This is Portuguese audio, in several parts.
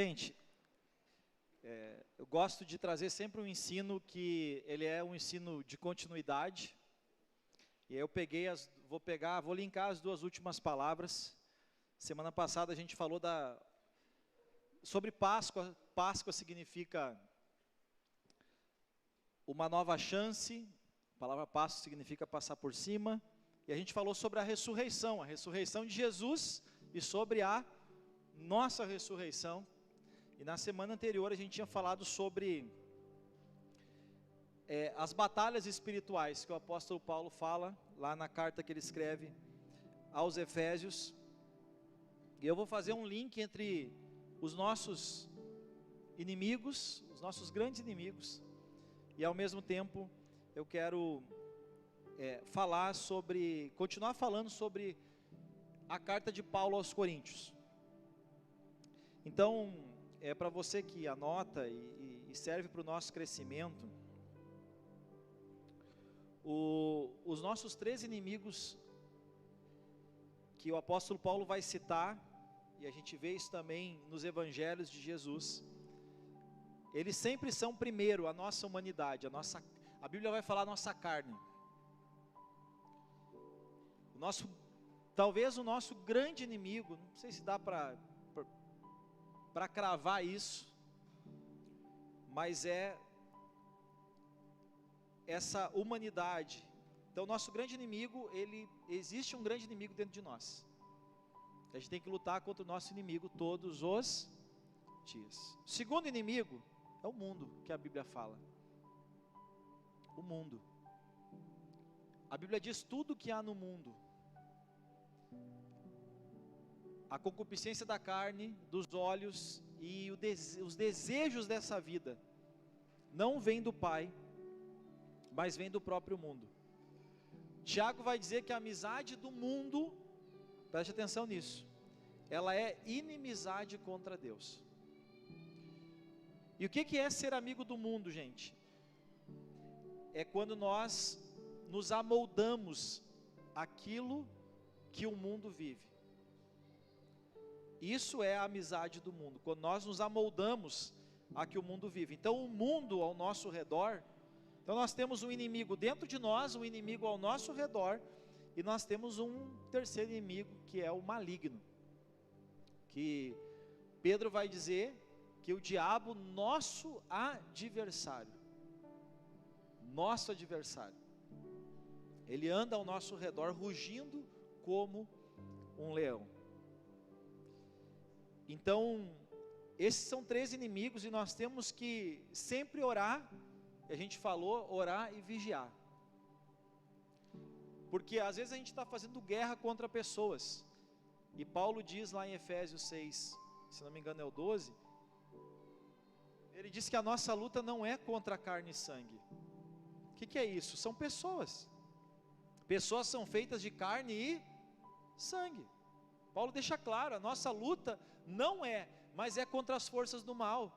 Gente, eu gosto de trazer sempre um ensino que ele é um ensino de continuidade. E aí vou linkar as duas últimas palavras. Semana passada a gente falou sobre Páscoa. Páscoa significa uma nova chance. A palavra Páscoa significa passar por cima. E a gente falou sobre a ressurreição de Jesus e sobre a nossa ressurreição. E na semana anterior a gente tinha falado sobre as batalhas espirituais que o apóstolo Paulo fala lá na carta que ele escreve aos Efésios. E eu vou fazer um link entre os nossos inimigos, os nossos grandes inimigos, e ao mesmo tempo eu quero continuar falando sobre a carta de Paulo aos Coríntios. Então, para você que anota e serve para o nosso crescimento, os nossos três inimigos que o apóstolo Paulo vai citar, e a gente vê isso também nos evangelhos de Jesus, eles sempre são primeiro a nossa humanidade, a Bíblia vai falar a nossa carne. Talvez o nosso grande inimigo, não sei se dá para cravar isso, mas é essa humanidade. Então nosso grande inimigo, existe um grande inimigo dentro de nós. A gente tem que lutar contra o nosso inimigo todos os dias. O segundo inimigo é o mundo, que a Bíblia fala. O mundo. A Bíblia diz tudo que há no mundo. A concupiscência da carne, dos olhos e os desejos dessa vida não vêm do Pai, mas vêm do próprio mundo. Tiago vai dizer que a amizade do mundo, preste atenção nisso, ela é inimizade contra Deus. E o que é ser amigo do mundo, gente? É quando nós nos amoldamos àquilo que o mundo vive. Isso é a amizade do mundo, quando nós nos amoldamos a que o mundo vive. Então o mundo ao nosso redor, então nós temos um inimigo dentro de nós, um inimigo ao nosso redor, e nós temos um terceiro inimigo que é o maligno, que Pedro vai dizer que o diabo, nosso adversário, ele anda ao nosso redor rugindo como um leão. Então, esses são três inimigos e nós temos que sempre orar, a gente falou, orar e vigiar. Porque às vezes a gente está fazendo guerra contra pessoas. E Paulo diz lá em Efésios 6, se não me engano é o 12, ele diz que a nossa luta não é contra carne e sangue. O que é isso? São pessoas. Pessoas são feitas de carne e sangue. Paulo deixa claro, a nossa luta não mas é contra as forças do mal,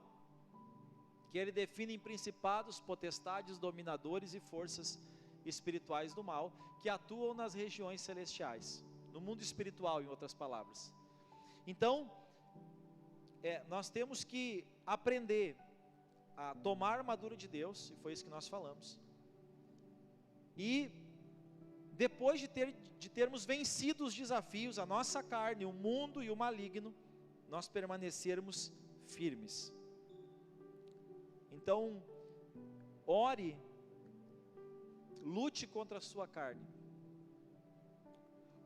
que ele define em principados, potestades, dominadores e forças espirituais do mal, que atuam nas regiões celestiais, no mundo espiritual, em outras palavras. Então, nós temos que aprender a tomar a armadura de Deus, e foi isso que nós falamos, e depois de termos vencido os desafios, a nossa carne, o mundo e o maligno, nós permanecermos firmes. Então, ore, lute contra a sua carne.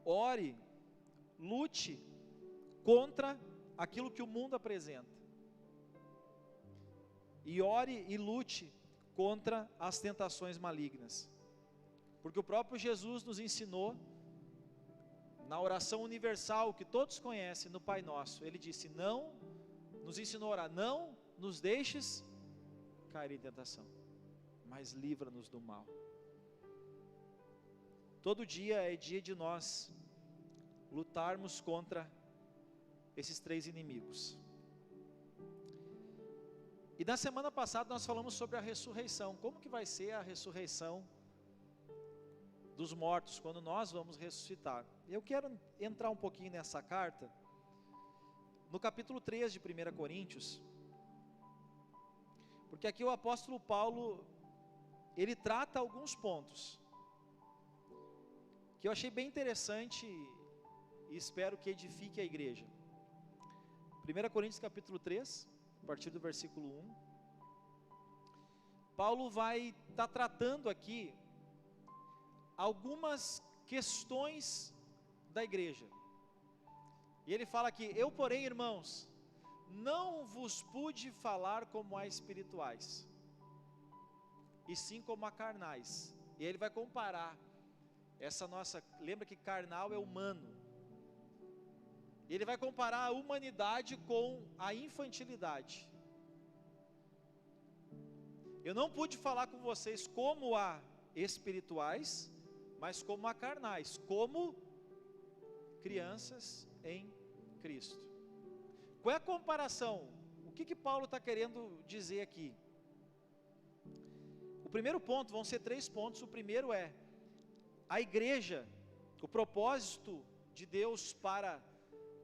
Ore, lute contra aquilo que o mundo apresenta. E ore e lute contra as tentações malignas. Porque o próprio Jesus nos ensinou, na oração universal que todos conhecem, no Pai Nosso, Ele disse, nos ensinou a orar, não nos deixes cair em tentação, mas livra-nos do mal. Todo dia é dia de nós lutarmos contra esses três inimigos. E na semana passada nós falamos sobre a ressurreição, como que vai ser a ressurreição dos mortos, quando nós vamos ressuscitar. Eu quero entrar um pouquinho nessa carta, no capítulo 3 de 1 Coríntios, porque aqui o apóstolo Paulo, ele trata alguns pontos, que eu achei bem interessante e espero que edifique a igreja. 1 Coríntios capítulo 3, a partir do versículo 1, Paulo vai estar tratando aqui algumas questões da igreja, e ele fala aqui: eu porém, irmãos, não vos pude falar como a espirituais, e sim como a carnais. E aí ele vai comparar essa nossa, lembra que carnal é humano, e ele vai comparar a humanidade com a infantilidade. Eu não pude falar com vocês como a espirituais, mas como a carnais, como crianças em Cristo. Qual é a comparação? O que Paulo está querendo dizer aqui? O primeiro ponto, vão ser 3 pontos. O primeiro é, a igreja, o propósito de Deus para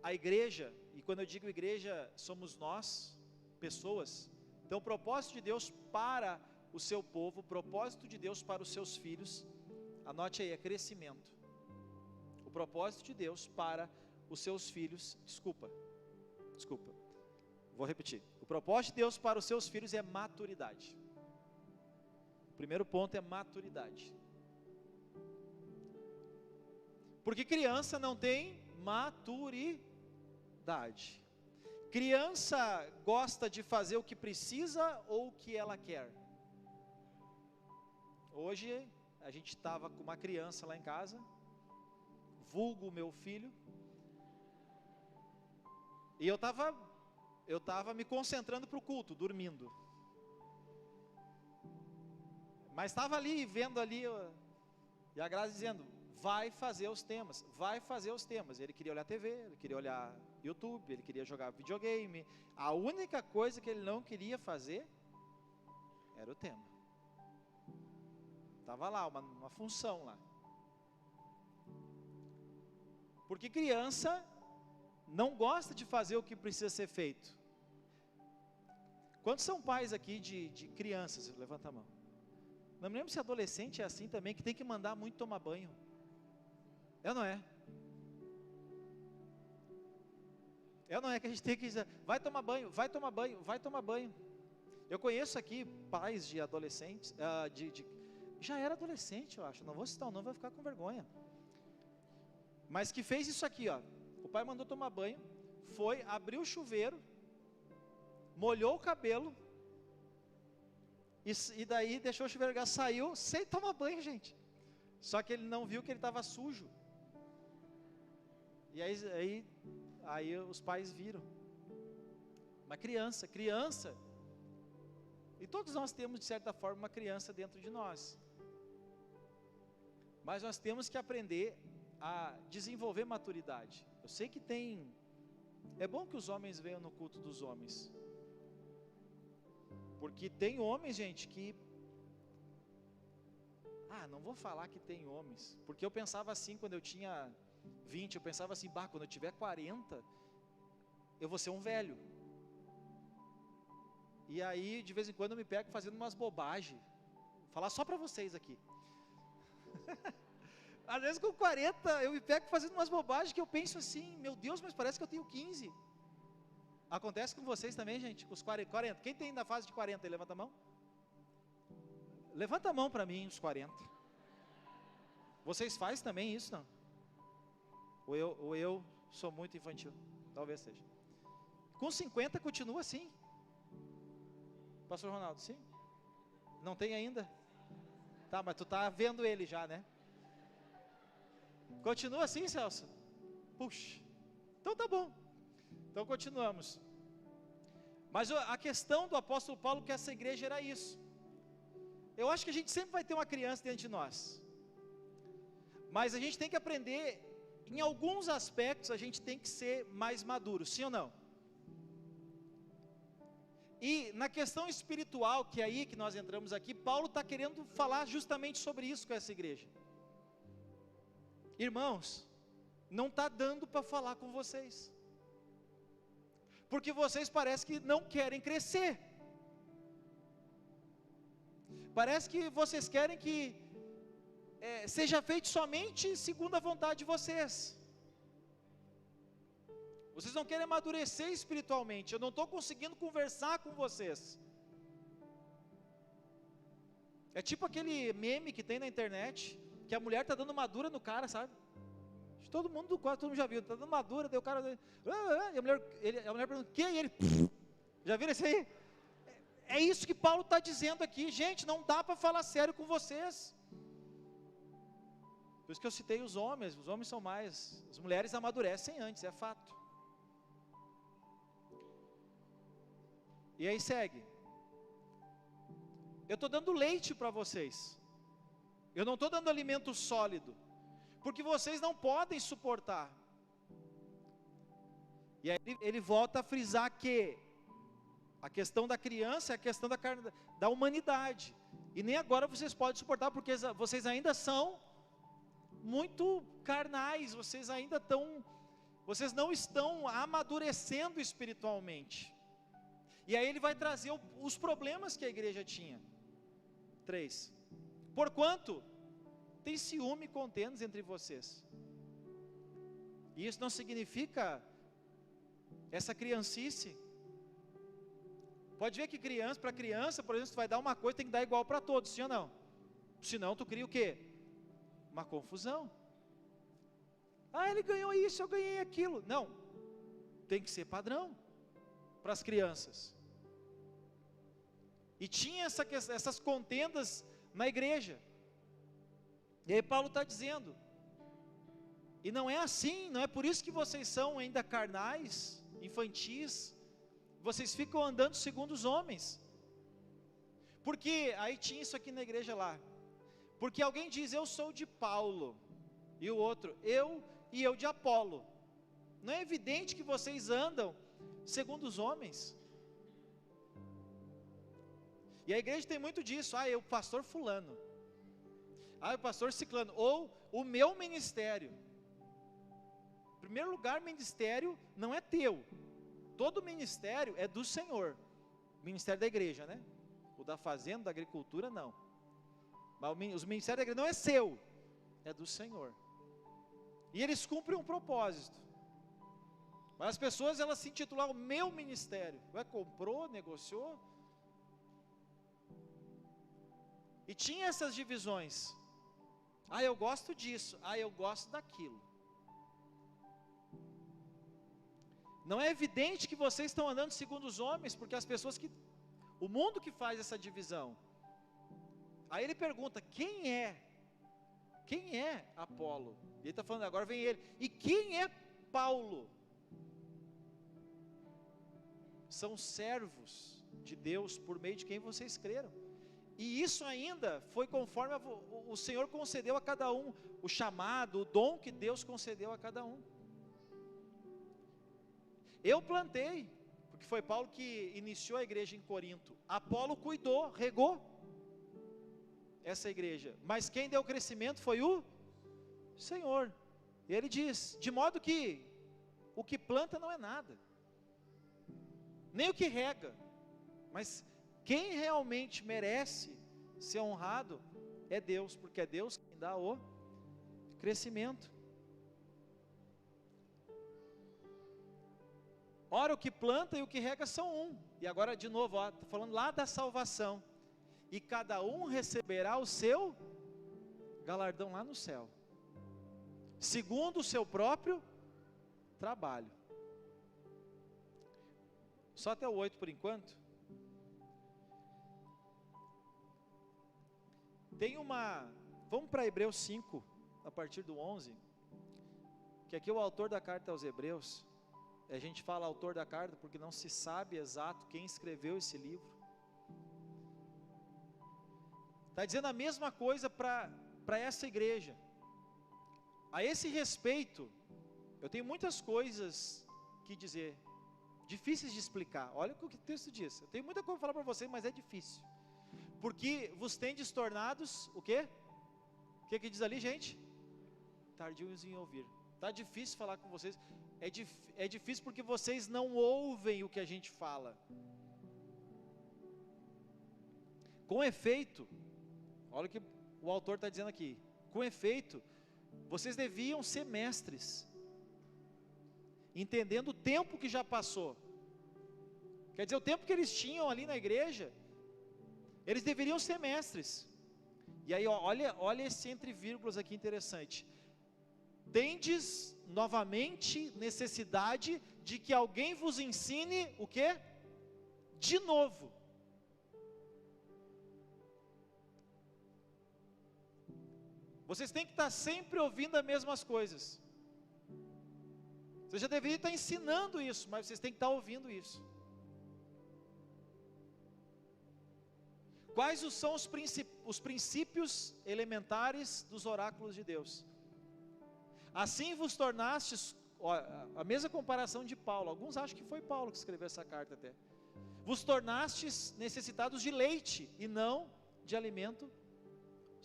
a igreja, e quando eu digo igreja, somos nós, pessoas. Então o propósito de Deus para o seu povo, o propósito de Deus para os seus filhos, anote aí, é crescimento. O propósito de Deus para os seus filhos, desculpa, vou repetir. O propósito de Deus para os seus filhos é maturidade. O primeiro ponto é maturidade. Porque criança não tem maturidade. Criança gosta de fazer o que precisa ou o que ela quer. Hoje a gente estava com uma criança lá em casa, vulgo meu filho, e eu estava me concentrando para o culto, dormindo. Mas estava ali, vendo ali, e a Grazi dizendo: vai fazer os temas, vai fazer os temas. Ele queria olhar TV, ele queria olhar YouTube, ele queria jogar videogame. A única coisa que ele não queria fazer era o tema. Estava lá, uma função lá. Porque criança não gosta de fazer o que precisa ser feito. Quantos são pais aqui de crianças? Levanta a mão. Não me lembro se adolescente é assim também, que tem que mandar muito tomar banho. É ou não é? É ou não é que a gente tem que dizer: vai tomar banho, vai tomar banho, vai tomar banho. Eu conheço aqui pais de adolescentes, já era adolescente, eu acho, não vou citar o nome, vai ficar com vergonha, mas que fez isso aqui, ó. O pai mandou tomar banho, foi, abriu o chuveiro, molhou o cabelo, e daí deixou o chuveiro ligar, saiu sem tomar banho, gente. Só que ele não viu que ele estava sujo. E aí os pais viram. Uma criança, e todos nós temos de certa forma uma criança dentro de nós. Mas nós temos que aprender a desenvolver maturidade. Eu sei que é bom que os homens venham no culto dos homens, porque tem homens, gente, que não vou falar que tem homens, porque eu pensava assim quando eu tinha 20, eu pensava assim: quando eu tiver 40, eu vou ser um velho. E aí de vez em quando eu me pego fazendo umas bobagens. Vou falar só para vocês aqui. Às vezes com 40 eu me pego fazendo umas bobagens que eu penso assim: meu Deus, mas parece que eu tenho 15. Acontece com vocês também, gente? Com os 40. Quem tem na fase de 40 aí, levanta a mão. Levanta a mão para mim, os 40. Vocês fazem também isso, não? Ou eu sou muito infantil? Talvez seja. Com 50 continua assim. Pastor Ronaldo, sim? Não tem ainda? Tá, mas tu tá vendo ele já, né? Continua assim, Celso? Puxa, então tá bom. Então continuamos. Mas a questão do apóstolo Paulo, que essa igreja era isso. Eu acho que a gente sempre vai ter uma criança dentro de nós, mas a gente tem que aprender, em alguns aspectos a gente tem que ser mais maduro, sim ou não? E na questão espiritual, que é aí que nós entramos aqui, Paulo está querendo falar justamente sobre isso com essa igreja. Irmãos, não está dando para falar com vocês. porque vocês parecem que não querem crescer. Parece que vocês querem que seja feito somente segundo a vontade de vocês. Vocês não querem amadurecer espiritualmente. Eu não estou conseguindo conversar com vocês. É tipo aquele meme que tem na internet, que a mulher está dando uma dura no cara, sabe? Todo mundo já viu, está dando uma dura, daí o cara, e a mulher pergunta, o que? E ele, já viram isso aí? É isso que Paulo está dizendo aqui, gente, não dá para falar sério com vocês. Por isso que eu citei os homens são mais, as mulheres amadurecem antes, é fato. E aí segue, eu estou dando leite para vocês, eu não estou dando alimento sólido, porque vocês não podem suportar. E aí ele volta a frisar que a questão da criança é a questão da humanidade, e nem agora vocês podem suportar, porque vocês ainda são muito carnais, vocês não estão amadurecendo espiritualmente. E aí ele vai trazer os problemas que a igreja tinha. 3. Porquanto tem ciúme e contendas entre vocês. E isso não significa essa criancice. Pode ver que para criança, por exemplo, tu vai dar uma coisa, tem que dar igual para todos, sim ou não? Senão tu cria o quê? Uma confusão. Ele ganhou isso, eu ganhei aquilo. Não, tem que ser padrão para as crianças. E tinha essas contendas na igreja. E aí Paulo está dizendo, e não é assim, não é por isso que vocês são ainda carnais, infantis, vocês ficam andando segundo os homens. Porque, aí tinha isso aqui na igreja lá, porque alguém diz, eu sou de Paulo, e o outro, eu de Apolo. Não é evidente que vocês andam segundo os homens? E a igreja tem muito disso, o pastor fulano, o pastor ciclano, ou o meu ministério. Em primeiro lugar, ministério não é teu, todo ministério é do Senhor, ministério da igreja, né? O da fazenda, da agricultura não, mas os ministérios da igreja não é seu, é do Senhor, e eles cumprem um propósito. Mas as pessoas, elas se intitulam o meu ministério, comprou, negociou, e tinha essas divisões, eu gosto disso, eu gosto daquilo. Não é evidente que vocês estão andando segundo os homens, porque as pessoas o mundo que faz essa divisão. Aí ele pergunta, quem é Apolo? E ele está falando, agora vem ele, e quem é Paulo? São servos de Deus, por meio de quem vocês creram. E isso ainda foi conforme o Senhor concedeu a cada um, o chamado, o dom que Deus concedeu a cada um. Eu plantei, porque foi Paulo que iniciou a igreja em Corinto. Apolo cuidou, regou essa igreja, mas quem deu crescimento foi o Senhor. E ele diz, de modo que o que planta não é nada, nem o que rega, mas quem realmente merece ser honrado é Deus, porque é Deus quem dá o crescimento. Ora, o que planta e o que rega são um. E agora de novo, está falando lá da salvação. E cada um receberá o seu galardão lá no céu, segundo o seu próprio trabalho. Só até o 8 por enquanto. Vamos para Hebreus 5, a partir do 11, que aqui o autor da carta aos Hebreus, a gente fala autor da carta porque não se sabe exato quem escreveu esse livro. Está dizendo a mesma coisa para essa igreja. A esse respeito, eu tenho muitas coisas que dizer, difíceis de explicar. Olha o que o texto diz. Eu tenho muita coisa para falar para vocês, mas é difícil. Porque vos tendes tornados, o quê? O que diz ali, gente? Tardios em ouvir. Está difícil falar com vocês. é difícil porque vocês não ouvem o que a gente fala. Com efeito, olha o que o autor está dizendo aqui, com efeito, vocês deviam ser mestres, entendendo o tempo que já passou. Quer dizer, o tempo que eles tinham ali na igreja, eles deveriam ser mestres. E aí, olha esse entre vírgulas aqui interessante. Tendes novamente necessidade de que alguém vos ensine o quê? De novo. Vocês têm que estar sempre ouvindo as mesmas coisas. Você já deveria estar ensinando isso, mas vocês têm que estar ouvindo isso. Quais são os princípios elementares dos oráculos de Deus? Assim vos tornastes, a mesma comparação de Paulo, alguns acham que foi Paulo que escreveu essa carta até. Vos tornastes necessitados de leite e não de alimento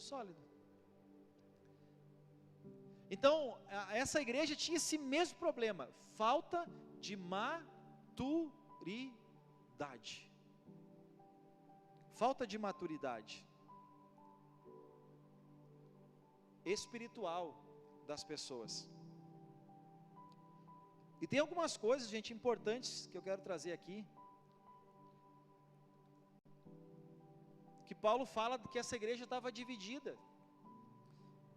sólido. Então, essa igreja tinha esse mesmo problema, falta de maturidade. Falta de maturidade espiritual das pessoas. E tem algumas coisas, gente, importantes que eu quero trazer aqui. Que Paulo fala que essa igreja estava dividida.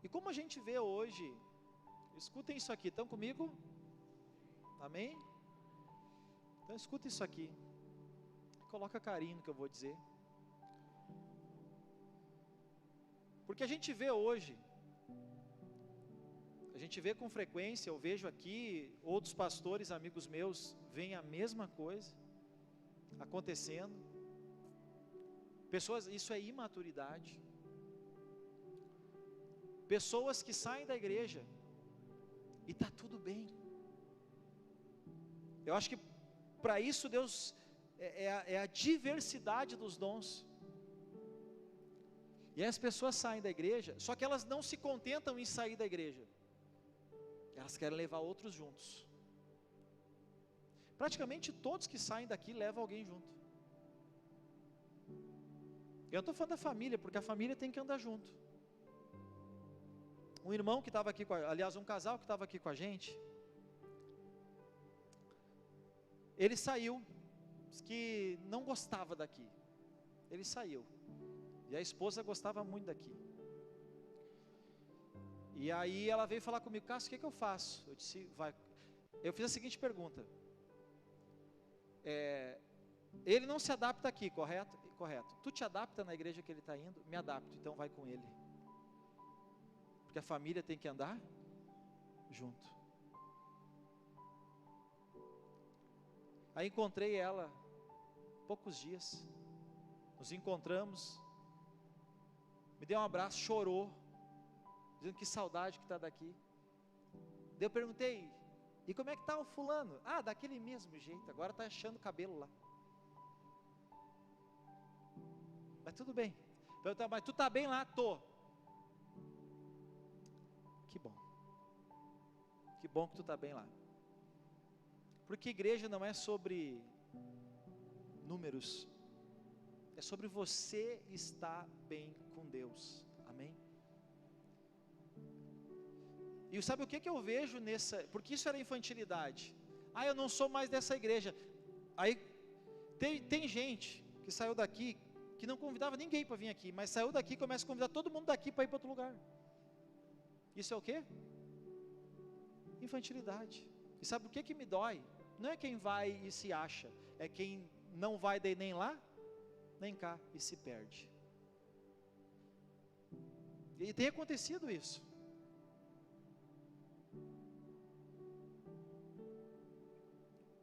E como a gente vê hoje, escutem isso aqui, estão comigo? Amém? Então escutem isso aqui. Coloca carinho no que eu vou dizer. Porque a gente vê hoje, a gente vê com frequência, eu vejo aqui, outros pastores, amigos meus, veem a mesma coisa acontecendo. Pessoas, isso é imaturidade. Pessoas que saem da igreja e está tudo bem. Eu acho que para isso Deus é a diversidade dos dons. E aí as pessoas saem da igreja, só que elas não se contentam em sair da igreja, elas querem levar outros juntos. Praticamente todos que saem daqui levam alguém junto. Eu não estou falando da família, porque a família tem que andar junto. Um irmão que estava aqui, aliás um casal que estava aqui com a gente, ele saiu, disse que não gostava daqui, ele saiu. E a esposa gostava muito daqui. E aí ela veio falar comigo, Cássio, o que eu faço? Eu disse, vai. Eu fiz a seguinte pergunta. Ele não se adapta aqui, correto? Correto. Tu te adapta na igreja que ele está indo? Me adapto, então vai com ele. Porque a família tem que andar junto. Aí encontrei ela, poucos dias, nos encontramos, me deu um abraço, chorou, dizendo que saudade que está daqui. Daí eu perguntei, e como é que está o fulano? Ah, daquele mesmo jeito, agora está achando cabelo lá. Mas tudo bem. Perguntei, mas tu está bem lá? Tô. Que bom. Que bom que tu está bem lá. Porque igreja não é sobre números, é sobre você estar bem com Deus, amém? E sabe o que eu vejo nessa, porque isso era infantilidade, eu não sou mais dessa igreja, aí tem gente que saiu daqui, que não convidava ninguém para vir aqui, mas saiu daqui e começa a convidar todo mundo daqui para ir para outro lugar. Isso é o quê? Infantilidade. E sabe o que me dói? Não é quem vai e se acha, é quem não vai daí nem lá, nem cá e se perde. E tem acontecido isso.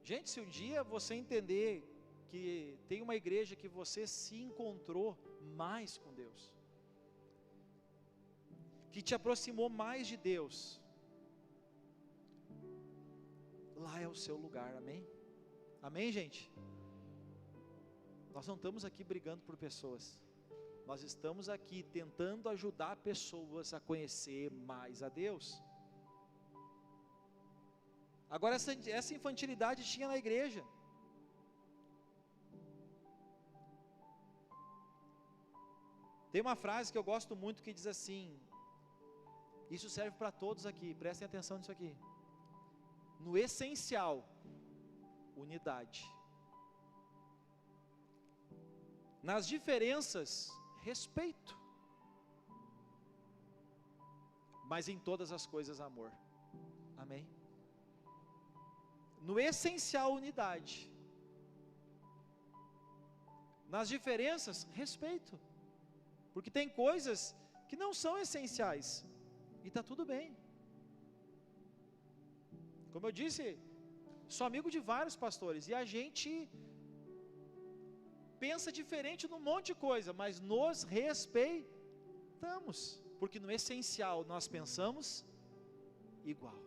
Gente, se um dia você entender que tem uma igreja que você se encontrou mais com Deus, que te aproximou mais de Deus, lá é o seu lugar, amém? Amém, gente? Nós não estamos aqui brigando por pessoas, nós estamos aqui tentando ajudar pessoas a conhecer mais a Deus. Agora essa infantilidade tinha na igreja. Tem uma frase que eu gosto muito que diz assim, isso serve para todos aqui, prestem atenção nisso aqui. No essencial, unidade. Nas diferenças, respeito. Mas em todas as coisas, amor. Amém? No essencial, unidade. Nas diferenças, respeito. Porque tem coisas que não são essenciais. E está tudo bem. Como eu disse, sou amigo de vários pastores. E a gente pensa diferente num monte de coisa. Mas nos respeitamos. Porque no essencial nós pensamos igual.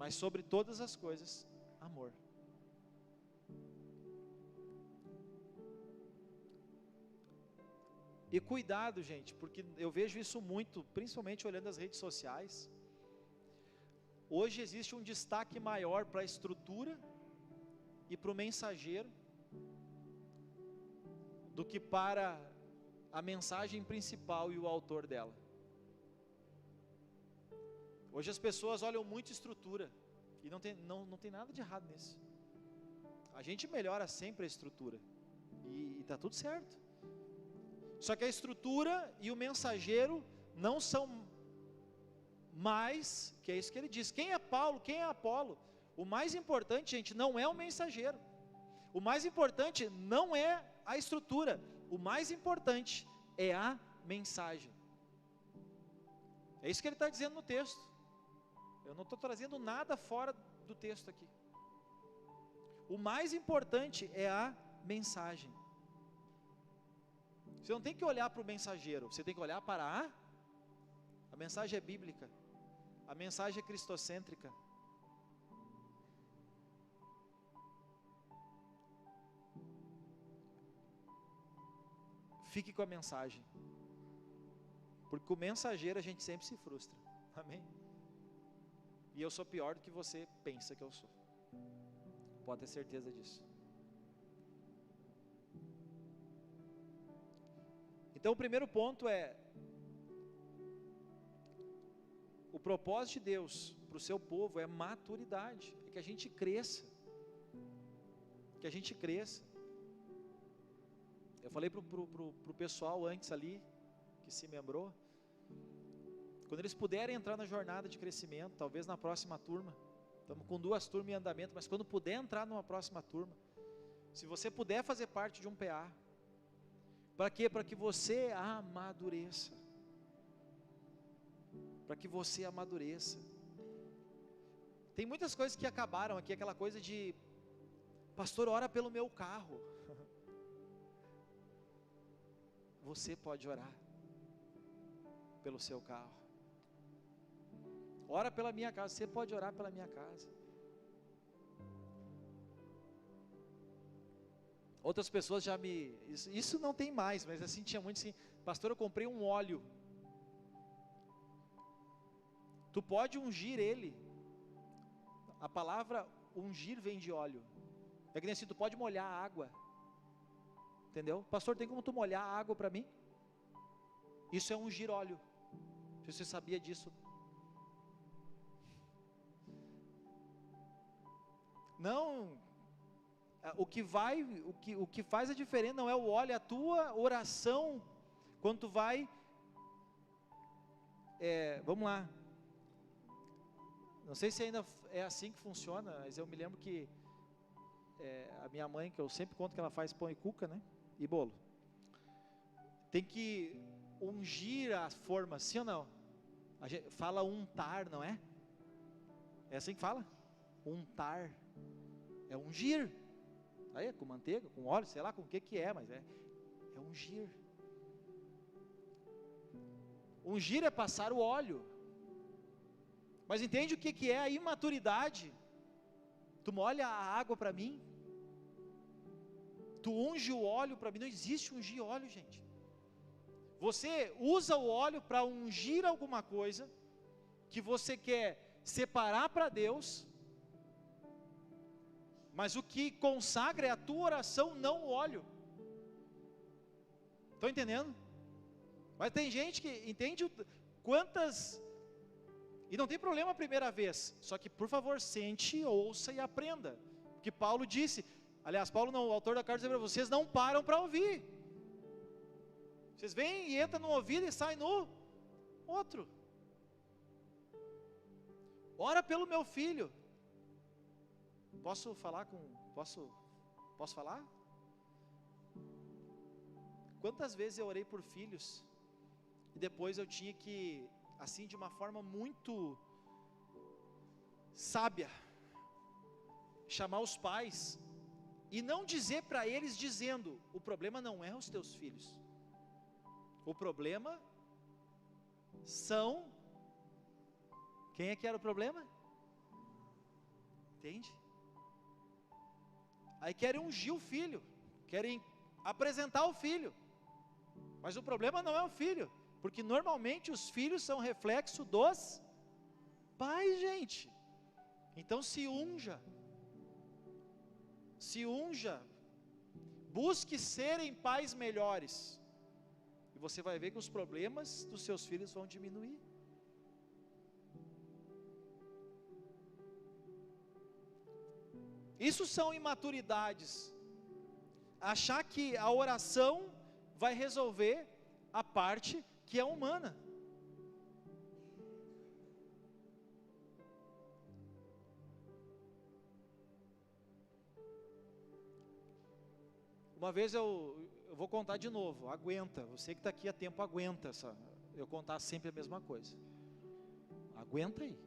Mas sobre todas as coisas, amor. E cuidado, gente, porque eu vejo isso muito, principalmente olhando as redes sociais. Hoje existe um destaque maior para a estrutura e para o mensageiro do que para a mensagem principal e o autor dela. Hoje as pessoas olham muito estrutura, e não tem nada de errado nisso. A gente melhora sempre a estrutura, e está tudo certo. Só que a estrutura e o mensageiro não são mais, que é isso que ele diz. Quem é Paulo, quem é Apolo? O mais importante, gente, não é o mensageiro. O mais importante não é a estrutura. O mais importante é a mensagem. É isso que ele está dizendo no texto. Eu não estou trazendo nada fora do texto aqui. O mais importante é a mensagem. Você não tem que olhar para o mensageiro, você tem que olhar para a mensagem é bíblica, a mensagem é cristocêntrica. Fique com a mensagem, porque o mensageiro a gente sempre se frustra, amém? E eu sou pior do que você pensa que eu sou, pode ter certeza disso. Então o primeiro ponto é, o propósito de Deus para o seu povo é maturidade, é que a gente cresça, Eu falei para o pessoal antes ali, que se membrou, quando eles puderem entrar na jornada de crescimento, talvez na próxima turma, estamos com 2 turmas em andamento, mas quando puder entrar numa próxima turma, se você puder fazer parte de um PA, para quê? Para que você amadureça. Para que você amadureça. Tem muitas coisas que acabaram aqui, aquela coisa de, pastor, ora pelo meu carro. Você pode orar pelo seu carro. Ora pela minha casa, você pode orar pela minha casa. Outras pessoas já isso não tem mais, mas assim, tinha muito assim, pastor, eu comprei um óleo, tu pode ungir ele, a palavra ungir vem de óleo, é que nem assim, tu pode molhar a água, entendeu? Pastor, tem como tu molhar a água para mim? Isso é ungir óleo, se você sabia disso. Não, o que faz a diferença não é o óleo, é a tua oração, quando tu vai, vamos lá, não sei se ainda é assim que funciona, mas eu me lembro que, a minha mãe, que eu sempre conto que ela faz pão e cuca, né, e bolo, tem que ungir a forma, sim ou não? A gente fala untar, não é? É assim que fala? Untar, é ungir, aí com manteiga, com óleo, sei lá com o que é, mas é ungir. Ungir é passar o óleo. Mas entende o que é a imaturidade? Tu molha a água para mim? Tu unge o óleo para mim? Não existe ungir óleo, gente. Você usa o óleo para ungir alguma coisa que você quer separar para Deus, mas o que consagra é a tua oração, não o óleo. Estão entendendo? Mas tem gente que entende quantas, e não tem problema a primeira vez, só que por favor, sente, ouça e aprenda, porque Paulo disse, aliás, Paulo não, o autor da carta diz para vocês, não param para ouvir, vocês vêm e entram no ouvido e saem no outro. Ora pelo meu filho. Posso falar posso falar? Quantas vezes eu orei por filhos, e depois eu tinha que, assim de uma forma muito sábia, chamar os pais, e não dizer para eles dizendo, o problema não é os teus filhos, o problema são, quem é que era o problema? Entende? Aí querem ungir o filho, querem apresentar o filho, mas o problema não é o filho, porque normalmente os filhos são reflexo dos pais, gente. Então se unja, busque serem pais melhores, e você vai ver que os problemas dos seus filhos vão diminuir. Isso são imaturidades, achar que a oração vai resolver a parte que é humana. Uma vez eu vou contar de novo, aguenta, você que está aqui há tempo, aguenta eu contar sempre a mesma coisa, aguenta aí.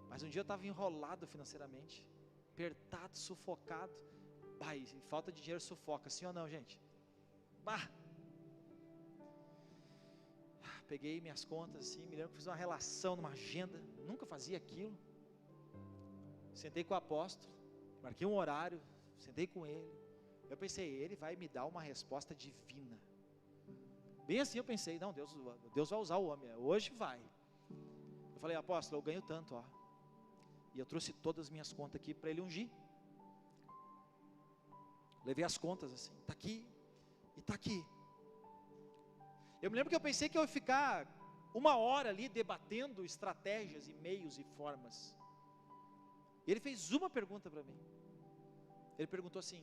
Mas um dia eu estava enrolado financeiramente, apertado, sufocado, falta de dinheiro sufoca, sim ou não, gente? Peguei minhas contas assim, me lembro que fiz uma relação numa agenda, nunca fazia aquilo, sentei com o apóstolo, marquei um horário, sentei com ele, eu pensei, ele vai me dar uma resposta divina, bem assim eu pensei, não, Deus vai usar o homem, hoje vai. Eu falei, apóstolo, eu ganho tanto, e eu trouxe todas as minhas contas aqui para ele ungir, levei as contas assim, está aqui, e está aqui. Eu me lembro que eu pensei que eu ia ficar uma hora ali debatendo estratégias e meios e formas. Ele fez uma pergunta para mim. Ele perguntou assim,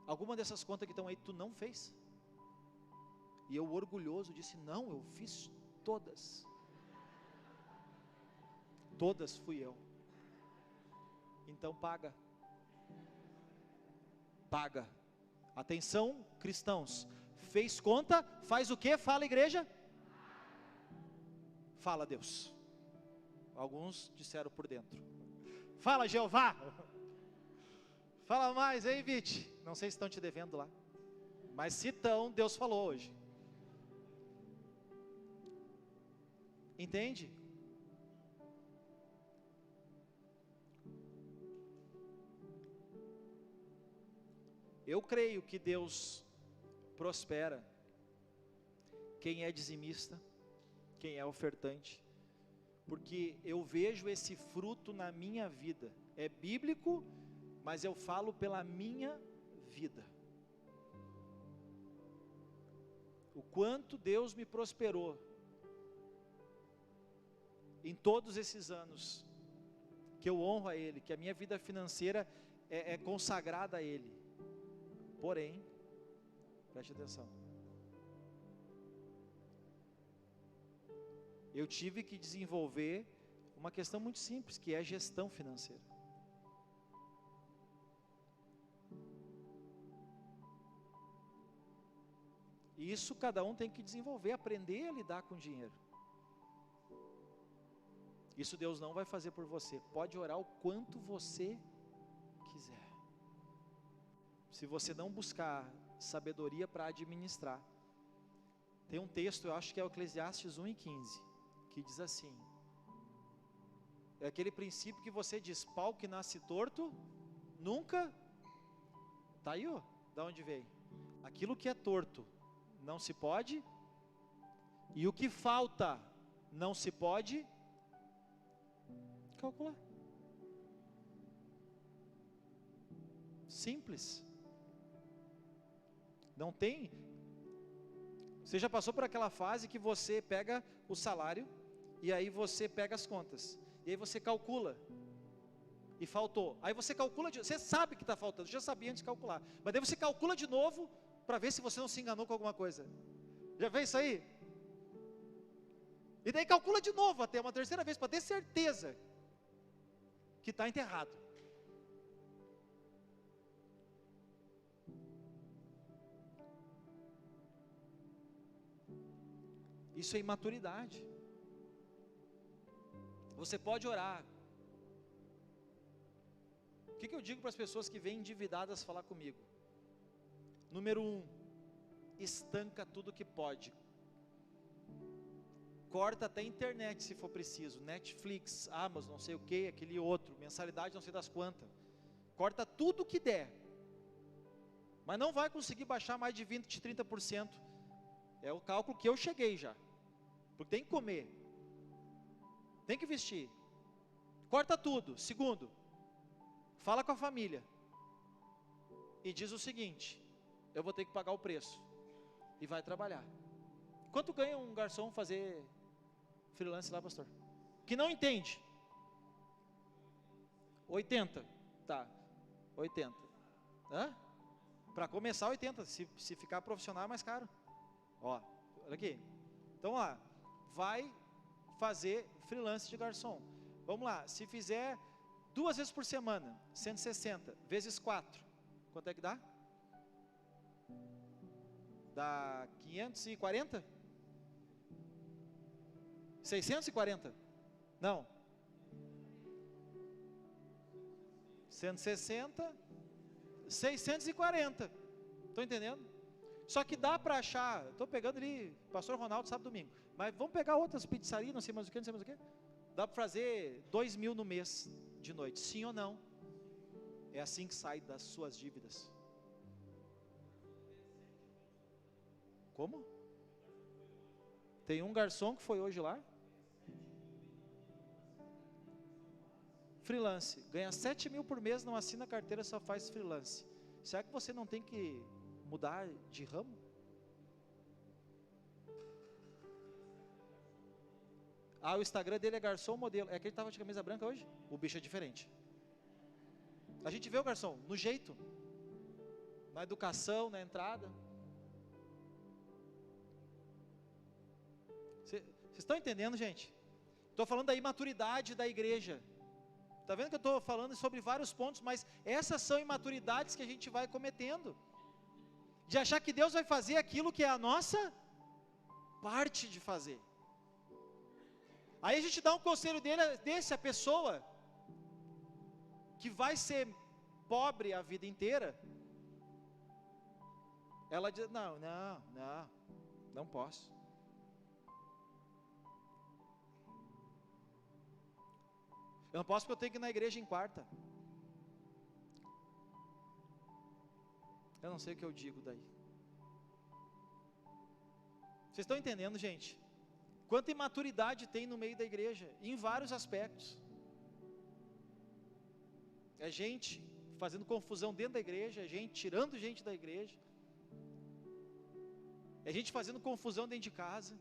alguma dessas contas que estão aí tu não fez? E eu orgulhoso disse, não, eu fiz todas. Todas fui eu. Então paga. Paga. Atenção, cristãos. Fez conta, faz o que? Fala, igreja. Fala, Deus. Alguns disseram por dentro. Fala, Jeová. Fala mais, hein, Vite? Não sei se estão te devendo lá, mas se estão, Deus falou hoje. Entende? Eu creio que Deus prospera quem é dizimista, quem é ofertante, porque eu vejo esse fruto na minha vida. É bíblico, mas eu falo pela minha vida. O quanto Deus me prosperou em todos esses anos que eu honro a Ele, que a minha vida financeira é consagrada a Ele. Porém, preste atenção, eu tive que desenvolver uma questão muito simples, que é a gestão financeira. E isso cada um tem que desenvolver, aprender a lidar com dinheiro. Isso Deus não vai fazer por você, pode orar o quanto você quiser. Se você não buscar sabedoria para administrar, tem um texto, eu acho que é o Eclesiastes 1:15, que diz assim, é aquele princípio que você diz, pau que nasce torto, nunca, tá aí, da onde veio? Aquilo que é torto, não se pode, e o que falta, não se pode calcular. Simples. Não tem. Você já passou por aquela fase que você pega o salário e aí você pega as contas e aí você calcula e faltou. Aí você calcula, você sabe que está faltando, já sabia antes de calcular, mas daí você calcula de novo para ver se você não se enganou com alguma coisa. Já fez isso aí? E daí calcula de novo até uma terceira vez para ter certeza que está enterrado. Isso é imaturidade. Você pode orar. O que eu digo para as pessoas que vêm endividadas falar comigo? Número 1, estanca tudo que pode. Corta até a internet se for preciso, Netflix, Amazon, não sei o que, aquele outro, mensalidade não sei das quantas. Corta tudo que der. Mas não vai conseguir baixar mais de 20%, 30%. É o cálculo que eu cheguei já. Porque tem que comer, tem que vestir. Corta tudo. Segundo, fala com a família e diz o seguinte: eu vou ter que pagar o preço, e vai trabalhar. Quanto ganha um garçom fazer freelance lá, pastor? Que não entende. 80, tá, 80. Para começar 80, se ficar profissional é mais caro. Ó, olha aqui. Então lá, vai fazer freelance de garçom. Vamos lá, se fizer 2 vezes por semana, 160 vezes 4, quanto é que dá? Dá 540? 640? Não. 160, 640. Estão entendendo? Só que dá para achar, estou pegando ali, pastor Ronaldo sábado e domingo, mas vamos pegar outras pizzarias, não sei mais o que, não sei mais o que. Dá para fazer 2.000 no mês de noite, sim ou não? É assim que sai das suas dívidas. Como? Tem um garçom que foi hoje lá? Freelance, ganha 7.000 por mês, não assina carteira, só faz freelance. Será que você não tem que mudar de ramo? Ah, o Instagram dele é garçom modelo. É que ele estava de camisa branca hoje? O bicho é diferente. A gente vê o garçom no jeito, na educação, na entrada. Vocês estão entendendo, gente? Estou falando da imaturidade da igreja. Está vendo que eu estou falando sobre vários pontos, mas essas são imaturidades que a gente vai cometendo. De achar que Deus vai fazer aquilo que é a nossa parte de fazer. Aí a gente dá um conselho desse, a pessoa que vai ser pobre a vida inteira, ela diz, não posso. Eu não posso porque eu tenho que ir na igreja em quarta. Eu não sei o que eu digo daí. Vocês estão entendendo, gente? Quanta imaturidade tem no meio da igreja, em vários aspectos. É gente fazendo confusão dentro da igreja, é gente tirando gente da igreja, é gente fazendo confusão dentro de casa,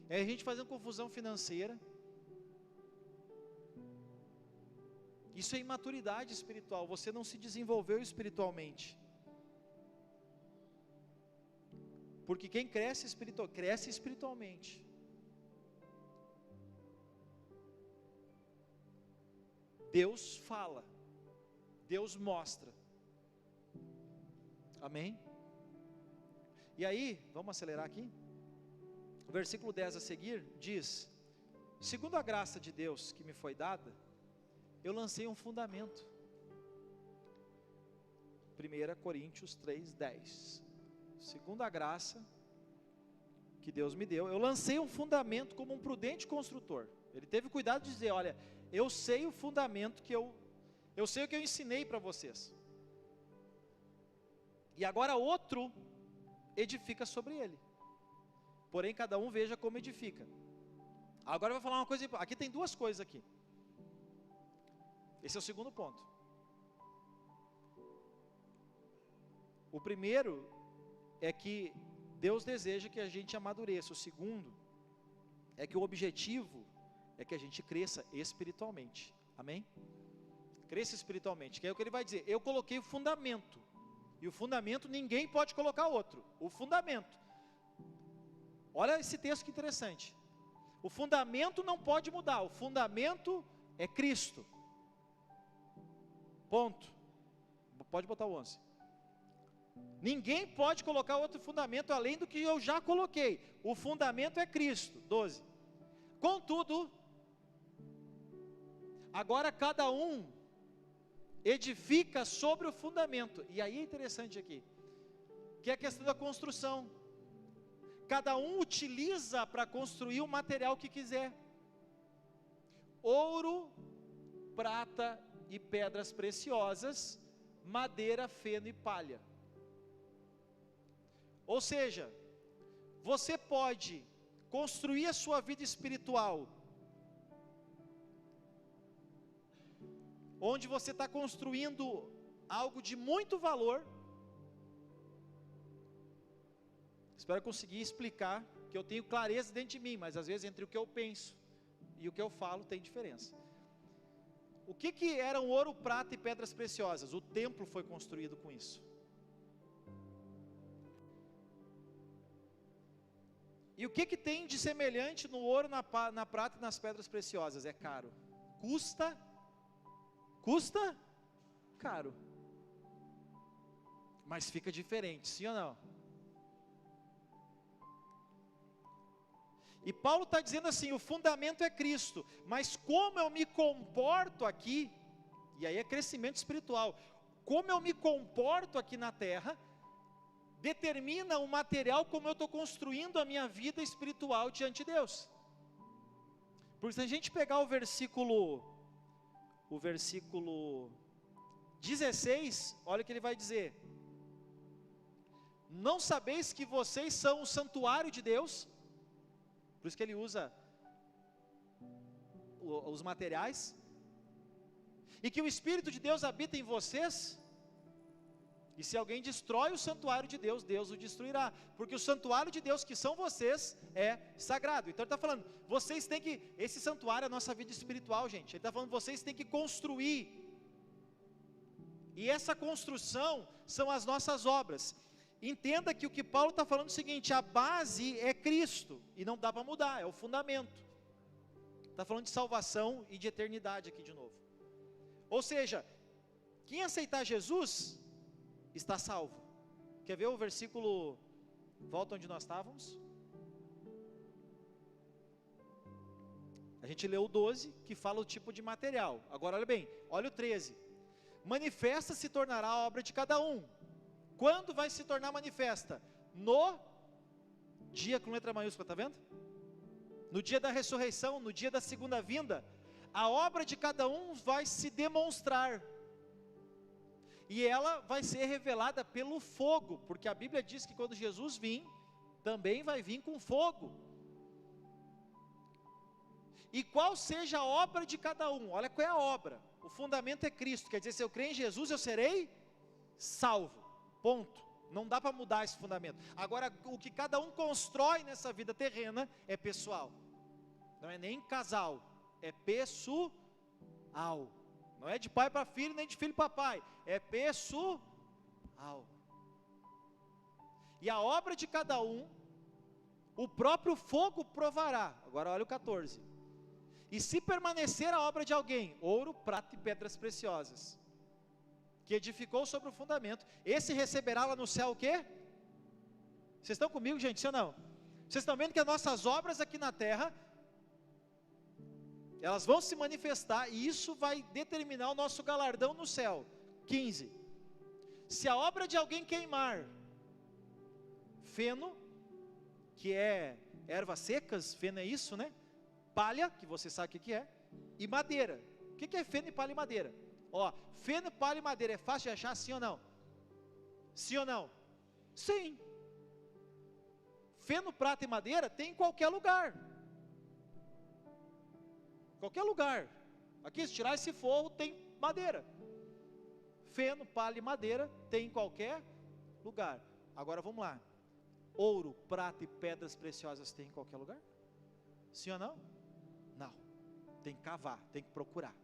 é gente fazendo confusão financeira. Isso é imaturidade espiritual, você não se desenvolveu espiritualmente. Porque quem cresce espiritualmente. Deus fala, Deus mostra. Amém? E aí, vamos acelerar aqui? O versículo 10 a seguir diz: segundo a graça de Deus que me foi dada, eu lancei um fundamento. 1 Coríntios 3:10. Segundo a graça que Deus me deu, eu lancei um fundamento como um prudente construtor. Ele teve cuidado de dizer, olha, eu sei o fundamento que eu sei o que eu ensinei para vocês. E agora outro edifica sobre ele. Porém, cada um veja como edifica. Agora eu vou falar uma coisa, aqui tem duas coisas aqui. Esse é o segundo ponto. O primeiro é que Deus deseja que a gente amadureça. O segundo é que o objetivo é que a gente cresça espiritualmente. Amém? Cresça espiritualmente, que é o que ele vai dizer. Eu coloquei o fundamento, e o fundamento ninguém pode colocar outro. O fundamento. Olha esse texto que interessante. O fundamento não pode mudar, o fundamento é Cristo. Ponto. Pode botar o 11. Ninguém pode colocar outro fundamento além do que eu já coloquei. O fundamento é Cristo. 12. Contudo, agora cada um edifica sobre o fundamento. E aí é interessante aqui, que é a questão da construção. Cada um utiliza para construir o material que quiser. Ouro, prata e pedras preciosas, madeira, feno e palha. Ou seja, você pode construir a sua vida espiritual, onde você está construindo algo de muito valor. Espero conseguir explicar, que eu tenho clareza dentro de mim, mas às vezes entre o que eu penso e o que eu falo tem diferença. O que eram ouro, prata e pedras preciosas? O templo foi construído com isso. E o que tem de semelhante no ouro, na prata e nas pedras preciosas? É caro. Custa caro. Mas fica diferente, sim ou não? E Paulo está dizendo assim, o fundamento é Cristo, mas como eu me comporto aqui, e aí é crescimento espiritual, como eu me comporto aqui na terra, determina o material como eu estou construindo a minha vida espiritual diante de Deus. Porque se a gente pegar o versículo 16, olha o que ele vai dizer. Não sabeis que vocês são o santuário de Deus? Por isso que ele usa os materiais. E que o Espírito de Deus habita em vocês? E se alguém destrói o santuário de Deus, Deus o destruirá. Porque o santuário de Deus, que são vocês, é sagrado. Então ele está falando, vocês têm que, esse santuário é a nossa vida espiritual, gente. Ele está falando, vocês têm que construir. E essa construção são as nossas obras. Entenda que o que Paulo está falando é o seguinte, a base é Cristo, e não dá para mudar, é o fundamento. Está falando de salvação e de eternidade aqui de novo. Ou seja, quem aceitar Jesus está salvo. Quer ver o versículo, volta onde nós estávamos? A gente leu o 12, que fala o tipo de material. Agora olha bem, olha o 13. Manifesta se tornará a obra de cada um. Quando vai se tornar manifesta? No dia com letra maiúscula, está vendo? No dia da ressurreição, no dia da segunda vinda, a obra de cada um vai se demonstrar. E ela vai ser revelada pelo fogo, porque a Bíblia diz que quando Jesus vir, também vai vir com fogo. E qual seja a obra de cada um? Olha qual é a obra. O fundamento é Cristo, quer dizer, se eu crer em Jesus, eu serei salvo. Ponto. Não dá para mudar esse fundamento. Agora, o que cada um constrói nessa vida terrena é pessoal. Não é nem casal, é pessoal. Não é de pai para filho, nem de filho para pai. É pessoal. E a obra de cada um, o próprio fogo provará. Agora olha o 14. E se permanecer a obra de alguém, ouro, prata e pedras preciosas, que edificou sobre o fundamento, esse receberá lá no céu o quê? Vocês estão comigo, gente, sim ou não? Vocês estão vendo que as nossas obras aqui na terra, elas vão se manifestar, e isso vai determinar o nosso galardão no céu. 15. Se a obra de alguém queimar, feno, que é ervas secas, feno é isso, né? Palha, que você sabe o que é, e madeira. O que é feno e palha e madeira? Ó, feno, palha e madeira é fácil de achar, sim ou não? Sim ou não? Sim. Feno, prata e madeira tem em qualquer lugar. Qualquer lugar. Aqui, se tirar esse forro, tem madeira. Feno, palha e madeira tem em qualquer lugar. Agora vamos lá. Ouro, prata e pedras preciosas tem em qualquer lugar? Sim ou não? Não. Tem que cavar, tem que procurar.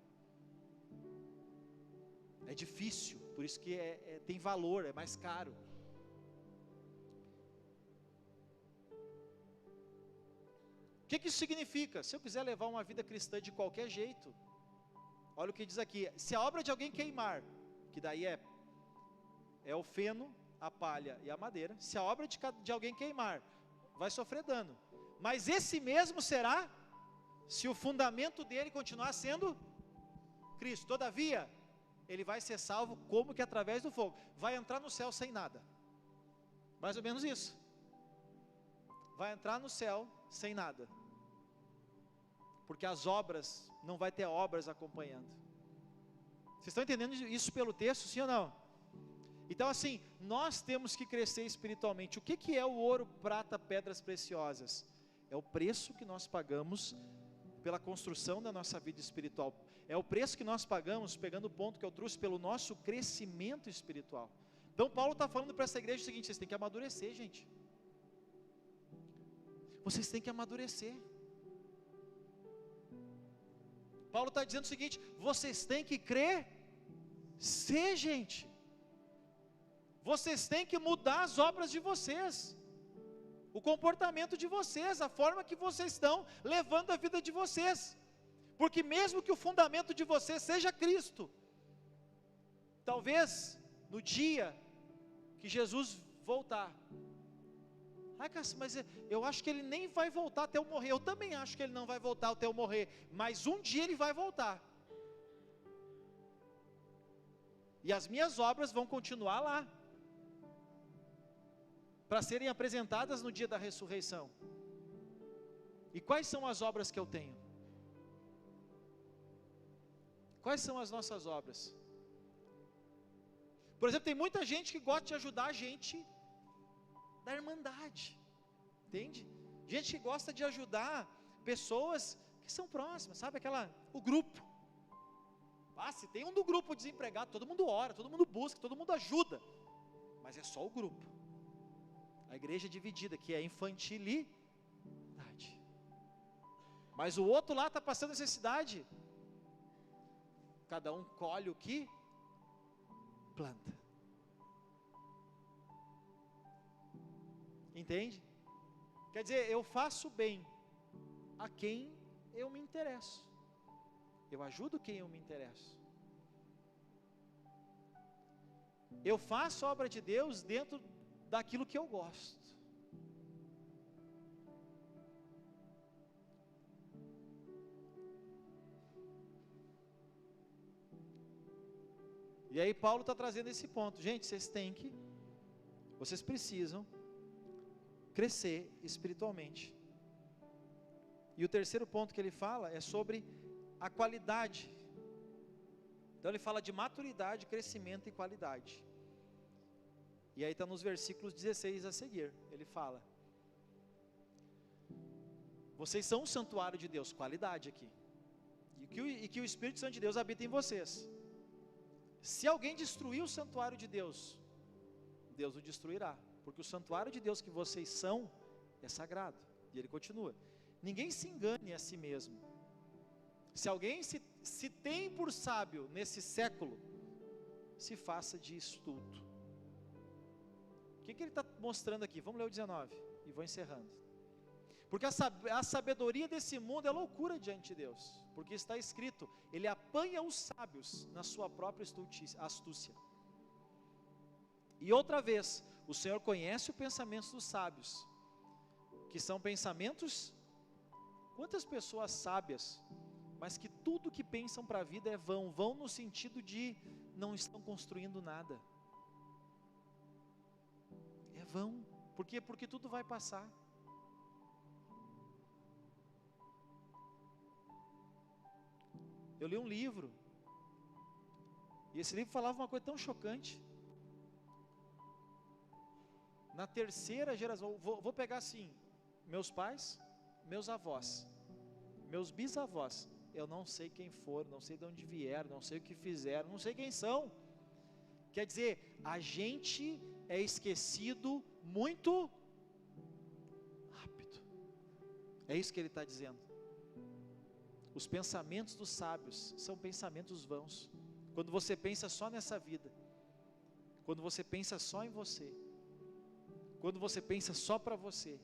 É difícil, por isso que tem valor, é mais caro. O que isso significa? Se eu quiser levar uma vida cristã de qualquer jeito, olha o que diz aqui: se a obra de alguém queimar, que daí é o feno, a palha e a madeira, se a obra de alguém queimar, vai sofrer dano, mas esse mesmo será, se o fundamento dele continuar sendo Cristo. Todavia, ele vai ser salvo como que através do fogo, vai entrar no céu sem nada, mais ou menos isso, vai entrar no céu sem nada, porque as obras, não vai ter obras acompanhando. Vocês estão entendendo isso pelo texto, sim ou não? Então assim, nós temos que crescer espiritualmente. O que é o ouro, prata, pedras preciosas? É o preço que nós pagamos pela construção da nossa vida espiritual, é o preço que nós pagamos, pegando o ponto que eu trouxe, pelo nosso crescimento espiritual. Então Paulo está falando para essa igreja o seguinte: vocês têm que amadurecer, gente, vocês têm que amadurecer. Paulo está dizendo o seguinte: vocês têm que crescer, gente, vocês têm que mudar as obras de vocês, o comportamento de vocês, a forma que vocês estão levando a vida de vocês, porque mesmo que o fundamento de vocês seja Cristo, talvez no dia que Jesus voltar, mas eu acho que ele nem vai voltar até eu morrer. Eu também acho que ele não vai voltar até eu morrer, mas um dia ele vai voltar, e as minhas obras vão continuar lá, para serem apresentadas no dia da ressurreição. E quais são as obras que eu tenho? Quais são as nossas obras? Por exemplo, tem muita gente que gosta de ajudar a gente da irmandade, entende? Gente que gosta de ajudar pessoas que são próximas, sabe, o grupo. Se tem um do grupo desempregado, todo mundo ora, todo mundo busca, todo mundo ajuda, mas é só o grupo. A igreja é dividida, que é infantilidade, mas o outro lá está passando necessidade, cada um colhe o que planta, entende? Quer dizer, eu faço bem a quem eu me interesso, eu ajudo quem eu me interesso, eu faço a obra de Deus dentro daquilo que eu gosto. E aí Paulo está trazendo esse ponto: gente, vocês precisam crescer espiritualmente. E o terceiro ponto que ele fala é sobre a qualidade. Então ele fala de maturidade, crescimento e qualidade. E aí está nos versículos 16 a seguir, ele fala: vocês são um santuário de Deus, qualidade aqui, e que o Espírito Santo de Deus habita em vocês. Se alguém destruir o santuário de Deus, Deus o destruirá, porque o santuário de Deus que vocês são é sagrado. E ele continua: ninguém se engane a si mesmo. Se alguém se tem por sábio nesse século, se faça de estudo. O que ele está mostrando aqui? Vamos ler o 19 e vou encerrando. Porque a sabedoria desse mundo é loucura diante de Deus, porque está escrito: ele apanha os sábios na sua própria astúcia. E outra vez, o Senhor conhece os pensamentos dos sábios, que são pensamentos. Quantas pessoas sábias, mas que tudo que pensam para a vida é vão no sentido de não estão construindo nada. É vão, por quê? Porque tudo vai passar. Eu li um livro, e esse livro falava uma coisa tão chocante. Na terceira geração, vou pegar assim, meus pais, meus avós, meus bisavós, eu não sei quem foram, não sei de onde vieram, não sei o que fizeram, não sei quem são. Quer dizer, a gente é esquecido muito rápido. É isso que ele está dizendo. Os pensamentos dos sábios são pensamentos vãos. Quando você pensa só nessa vida, quando você pensa só em você, quando você pensa só para você,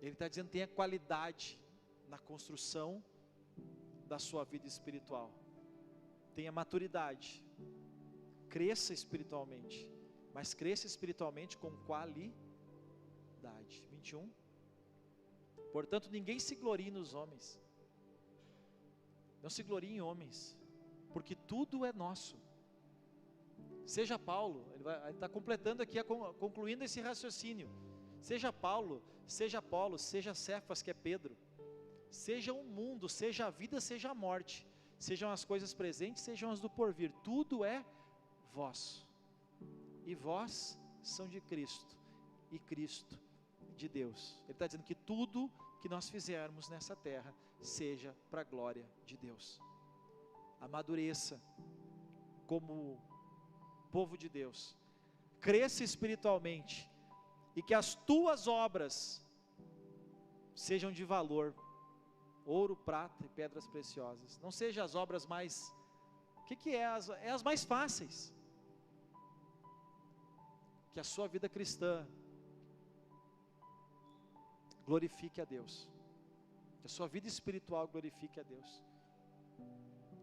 ele está dizendo, tenha qualidade na construção da sua vida espiritual, tenha maturidade, cresça espiritualmente, mas cresça espiritualmente com qualidade. 21. Portanto, ninguém se glorie nos homens, não se glorie em homens, porque tudo é nosso. Seja Paulo, ele está completando aqui, concluindo esse raciocínio. Seja Paulo, seja Apolo, seja Cefas, que é Pedro, seja o mundo, seja a vida, seja a morte, sejam as coisas presentes, sejam as do porvir, tudo é vosso, e vós são de Cristo, e Cristo de Deus. Ele está dizendo que tudo que nós fizermos nessa terra, seja para a glória de Deus. Amadureça como povo de Deus, cresça espiritualmente, e que as tuas obras sejam de valor, ouro, prata e pedras preciosas. Não sejam as obras mais, o que é? É as mais fáceis. Que a sua vida cristã glorifique a Deus, que a sua vida espiritual glorifique a Deus.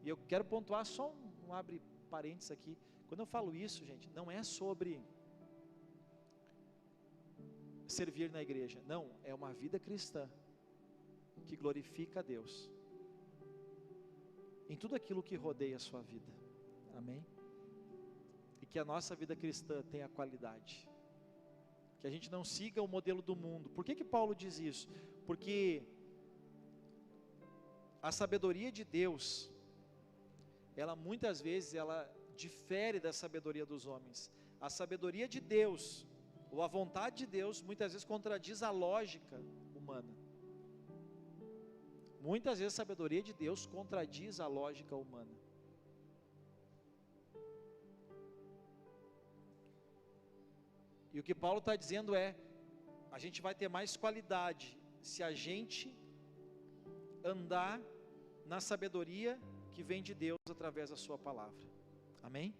E eu quero pontuar só um abre parênteses aqui. Quando eu falo isso, gente, não é sobre servir na igreja, não, é uma vida cristã que glorifica a Deus em tudo aquilo que rodeia a sua vida. Amém? E que a nossa vida cristã tenha qualidade, que a gente não siga o modelo do mundo. Por que Paulo diz isso? Porque a sabedoria de Deus, ela muitas vezes, ela difere da sabedoria dos homens. A sabedoria de Deus, ou a vontade de Deus, muitas vezes contradiz a lógica humana. Muitas vezes a sabedoria de Deus contradiz a lógica humana. E o que Paulo está dizendo é, a gente vai ter mais qualidade se a gente andar na sabedoria que vem de Deus através da sua palavra. Amém?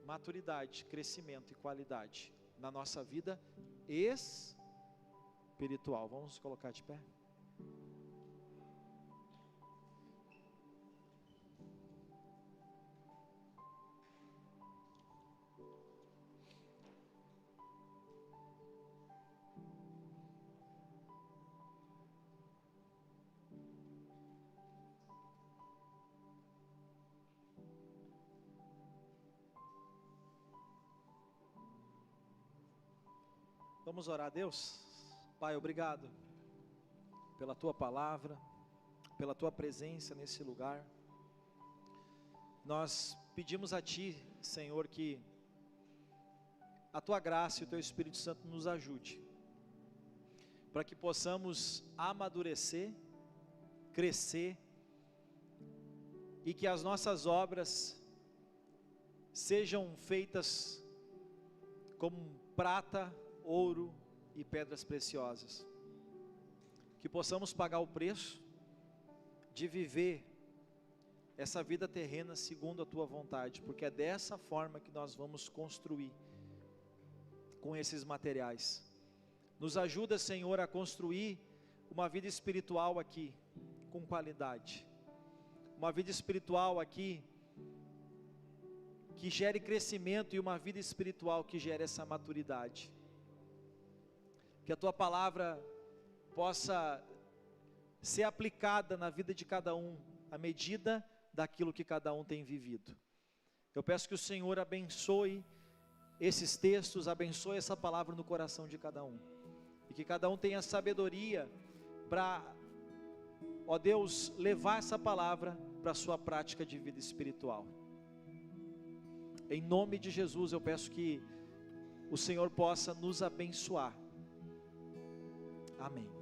Maturidade, crescimento e qualidade na nossa vida espiritual. Vamos nos colocar de pé? Vamos orar a Deus. Pai, obrigado pela Tua palavra, pela Tua presença nesse lugar. Nós pedimos a Ti, Senhor, que a Tua graça e o Teu Espírito Santo nos ajude, para que possamos amadurecer, crescer, e que as nossas obras sejam feitas como prata, ouro e pedras preciosas, que possamos pagar o preço de viver essa vida terrena segundo a Tua vontade, porque é dessa forma que nós vamos construir com esses materiais. Nos ajuda, Senhor, a construir uma vida espiritual aqui, com qualidade, uma vida espiritual aqui, que gere crescimento, e uma vida espiritual que gere essa maturidade. Que a Tua palavra possa ser aplicada na vida de cada um, à medida daquilo que cada um tem vivido. Eu peço que o Senhor abençoe esses textos, abençoe essa palavra no coração de cada um, e que cada um tenha sabedoria para, ó Deus, levar essa palavra para a sua prática de vida espiritual. Em nome de Jesus eu peço que o Senhor possa nos abençoar, Amém.